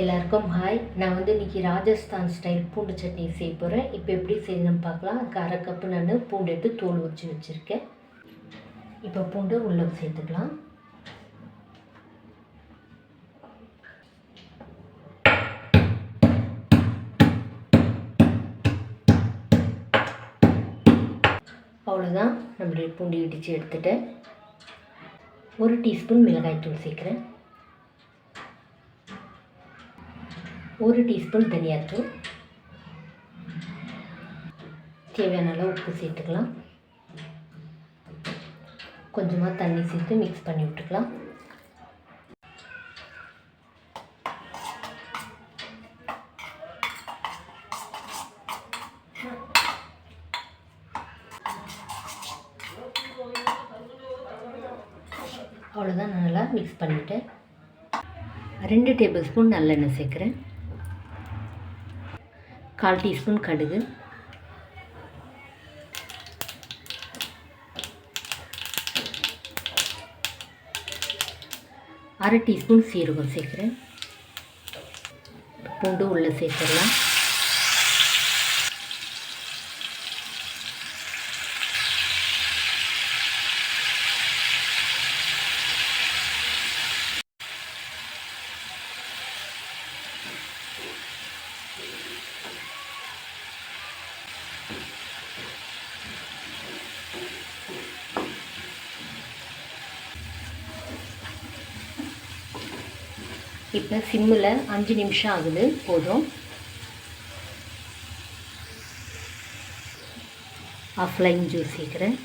எல்லாருக்கும் ஹாய். நான் இன்றைக்கி ராஜஸ்தான் ஸ்டைல் பூண்டு சட்னி செய்ய போகிறேன். இப்போ எப்படி செய்யணும்னு பார்க்கலாம். அதுக்கு 1/2 கப்பு நான் பூண்டு எடுத்து தோல் உரித்து வச்சுருக்கேன். இப்போ பூண்டு உள்ளே சேர்த்துக்கலாம். அவ்வளோதான், நம்மளுடைய பூண்டு இடித்து எடுத்துகிட்டேன். 1 டீஸ்பூன் மிளகாய்த்தூள் சேர்க்குறேன். 1 டீஸ்பூன் தனியாத்தூள், தேவையான அளவு உப்பு சேர்த்துக்கலாம். கொஞ்சமாக தண்ணி சேர்த்து மிக்ஸ் பண்ணி விட்டுக்கலாம். அவ்வளோதான், நல்லா மிக்ஸ் பண்ணிவிட்டேன். 2 டேபிள் ஸ்பூன் நல்லெண்ணெய் சேர்க்குறேன். 1/4 டீஸ்பூன் கடுகு, 1/2 டீஸ்பூன் சீரகம் சேர்க்குறேன். பூண்டு உள்ளே சேர்த்துடலாம். இப்போ சிம்மில் 5 நிமிஷம் ஆகுது, போதும். 1/2 லைம் ஜூஸ் சேர்க்குறேன்.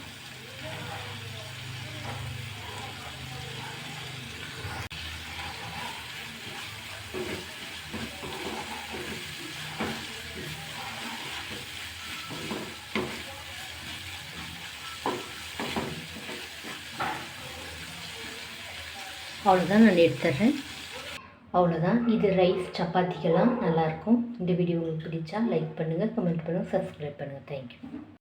அவ்வளோதான், நான் எடுத்துடுறேன். அவ்வளோதான். இது ரைஸ் சப்பாத்திக்கெல்லாம் நல்லாயிருக்கும். இந்த வீடியோ உங்களுக்கு பிடிச்சா லைக் பண்ணுங்கள், கமெண்ட் பண்ணுங்கள், சப்ஸ்கிரைப் பண்ணுங்கள். தேங்க்யூ.